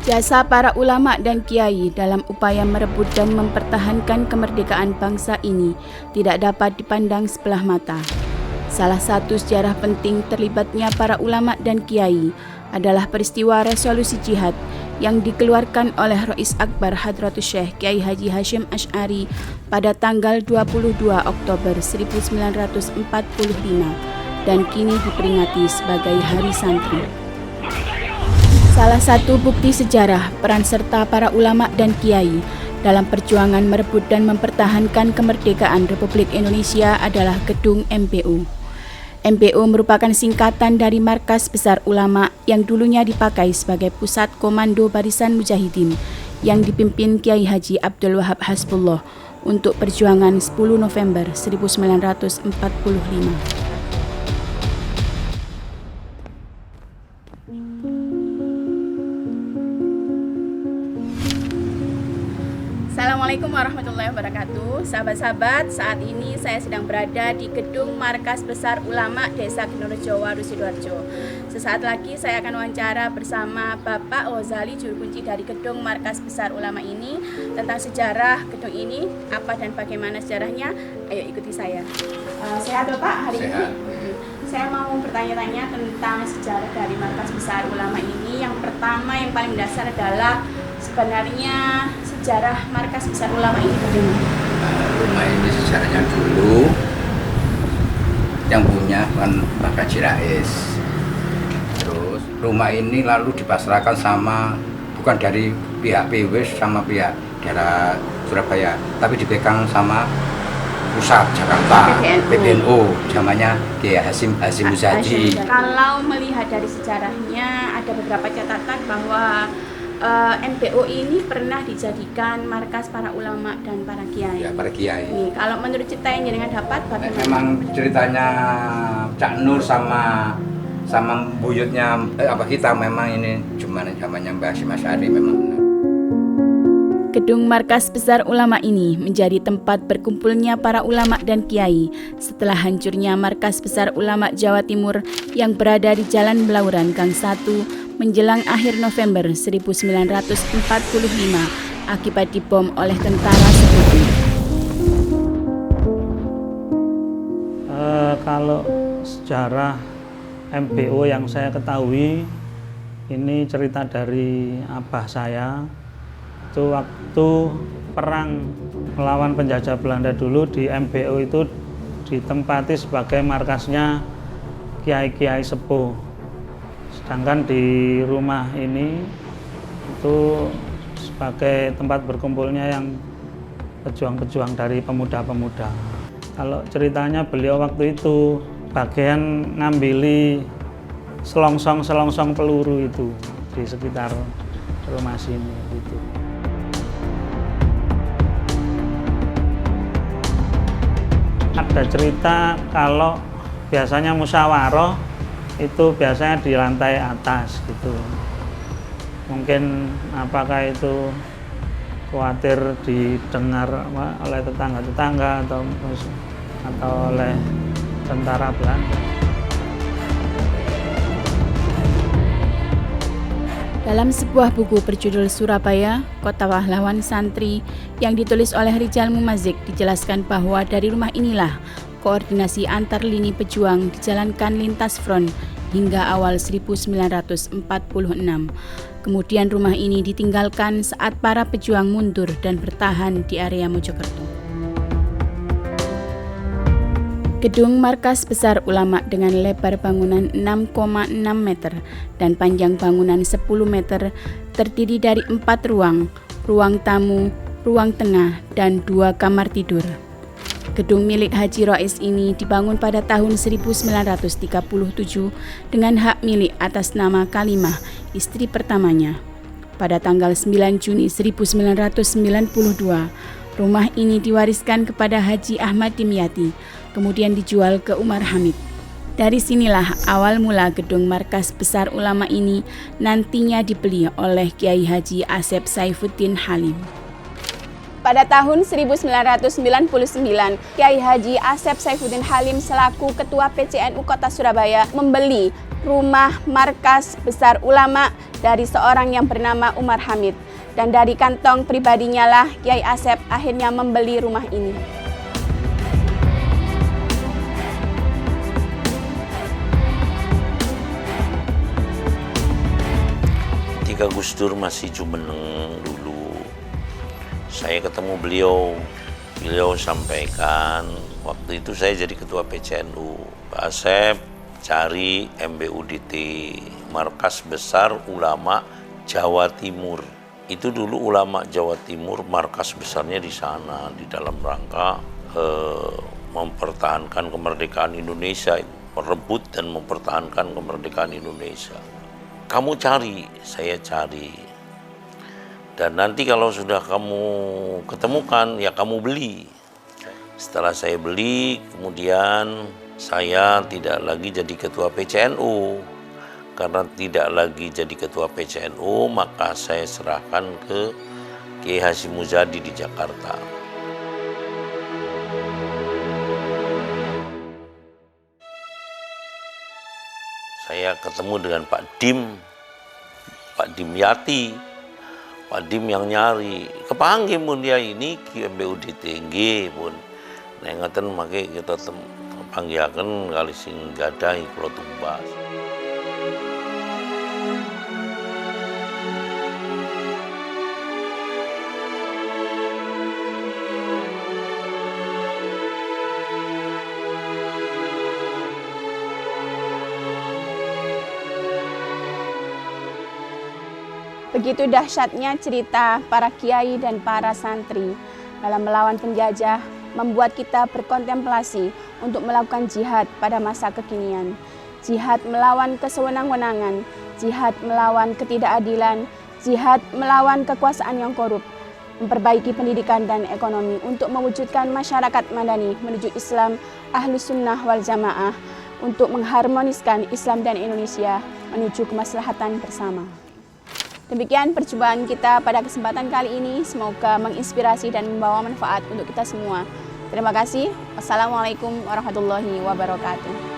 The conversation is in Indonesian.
Jasa para ulama dan kiai dalam upaya merebut dan mempertahankan kemerdekaan bangsa ini tidak dapat dipandang sebelah mata. Salah satu sejarah penting terlibatnya para ulama dan kiai adalah peristiwa resolusi jihad yang dikeluarkan oleh Rais Akbar Hadratus Syekh Kiai Haji Hasyim Asy'ari pada tanggal 22 Oktober 1945 dan kini diperingati sebagai Hari Santri. Salah satu bukti sejarah peran serta para ulama dan kiai dalam perjuangan merebut dan mempertahankan kemerdekaan Republik Indonesia adalah Gedung MPU. MPU merupakan singkatan dari Markas Besar Ulama yang dulunya dipakai sebagai pusat komando Barisan Mujahidin yang dipimpin Kiai Haji Abdul Wahab Hasbullah untuk perjuangan 10 November 1945. Assalamualaikum warahmatullahi wabarakatuh. Sahabat-sahabat, saat ini saya sedang berada di Gedung Markas Besar Ulama Desa Ginorejo Waru Sidoarjo. Sesaat lagi saya akan wawancara bersama Bapak Ghazali, juru kunci dari Gedung Markas Besar Ulama ini, tentang sejarah gedung ini, apa dan bagaimana sejarahnya. Ayo ikuti saya. Sehat Bapak hari Sehat. ini? Saya mau bertanya-tanya tentang sejarah dari Markas Besar Ulama ini. Yang pertama, yang paling dasar adalah sebenarnya sejarah Markas Besar Ulama ini bagaimana? Rumah ini sejarahnya dulu yang punya kan Pak Haji Rais. Terus rumah ini lalu dipasrahkan sama, bukan dari pihak PW sama pihak daerah Surabaya, tapi dipegang sama pusat Jakarta, PBNU, zamannya Kiai Hasyim Muzadi. Kalau melihat dari sejarahnya, ada beberapa catatan bahwa MPU ini pernah dijadikan markas para ulama dan para kiai. Ya, para kiai. Nih, kalau menurut cerita yang jenengan dapat, bagaimana? Memang ceritanya Cak Nur sama buyutnya kita memang ini cuma zamannya Mbah Hasyim Asy'ari memang benar. Gedung Markas Besar Ulama ini menjadi tempat berkumpulnya para ulama dan kiai setelah hancurnya Markas Besar Ulama Jawa Timur yang berada di Jalan Belauran Gang 1 menjelang akhir November 1945 akibat dibom oleh tentara Sekutu. Kalau sejarah MPU yang saya ketahui, ini cerita dari abah saya. Itu waktu perang melawan penjajah Belanda dulu, di MPU itu ditempati sebagai markasnya kiai-kiai sepuh. Sedangkan di rumah ini itu sebagai tempat berkumpulnya yang pejuang-pejuang dari pemuda-pemuda. Kalau ceritanya beliau waktu itu bagian ngambili selongsong peluru itu di sekitar rumah sini gitu. Ada cerita kalau biasanya musyawarah itu biasanya di lantai atas gitu. Mungkin apakah itu khawatir didengar oleh tetangga-tetangga atau oleh tentara Belanda. Dalam sebuah buku berjudul Surabaya, Kota Pahlawan Santri yang ditulis oleh Rijal Mumazik dijelaskan bahwa dari rumah inilah koordinasi antar lini pejuang dijalankan lintas front hingga awal 1946. Kemudian rumah ini ditinggalkan saat para pejuang mundur dan bertahan di area Mojokerto. Gedung Markas Besar Ulama dengan lebar bangunan 6,6 meter dan panjang bangunan 10 meter terdiri dari 4 ruang, ruang tamu, ruang tengah, dan 2 kamar tidur. Gedung milik Haji Rais ini dibangun pada tahun 1937 dengan hak milik atas nama Kalimah, istri pertamanya. Pada tanggal 9 Juni 1992, rumah ini diwariskan kepada Haji Ahmad Dimyati, kemudian dijual ke Umar Hamid. Dari sinilah awal mula gedung Markas Besar Ulama ini nantinya dibeli oleh Kiai Haji Asep Saifuddin Halim. Pada tahun 1999, Kiai Haji Asep Saifuddin Halim selaku Ketua PCNU Kota Surabaya membeli rumah markas besar ulama dari seorang yang bernama Umar Hamid. Dan dari kantong pribadinya lah Kiai Asep akhirnya membeli rumah ini. Ketika Gus Dur masih jumeneng dulu, saya ketemu beliau sampaikan, waktu itu saya jadi ketua PCNU, Pak Asep cari MBUDT, Markas Besar Ulama Jawa Timur. Itu dulu ulama Jawa Timur, markas besarnya di sana, di dalam rangka mempertahankan kemerdekaan Indonesia, merebut dan mempertahankan kemerdekaan Indonesia. Kamu cari, saya cari. Dan nanti kalau sudah kamu ketemukan, ya kamu beli. Setelah saya beli, kemudian saya tidak lagi jadi ketua PCNU. Karena tidak lagi jadi ketua PCNU, maka saya serahkan ke Kiai Hasyim Muzadi di Jakarta. Saya ketemu dengan Pak Dimyati, Pak Dim yang nyari, kepanggih pun dia ini MBUDT pun. Nah ngeten make kita panggihaken kali sing gadahi kula tumbas. Begitu dahsyatnya cerita para kiai dan para santri dalam melawan penjajah membuat kita berkontemplasi untuk melakukan jihad pada masa kekinian. Jihad melawan kesewenang-wenangan, jihad melawan ketidakadilan, jihad melawan kekuasaan yang korup, memperbaiki pendidikan dan ekonomi untuk mewujudkan masyarakat madani menuju Islam Ahlus Sunnah wal Jamaah, untuk mengharmoniskan Islam dan Indonesia menuju kemaslahatan bersama. Demikian perjumpaan kita pada kesempatan kali ini. Semoga menginspirasi dan membawa manfaat untuk kita semua. Terima kasih. Wassalamualaikum warahmatullahi wabarakatuh.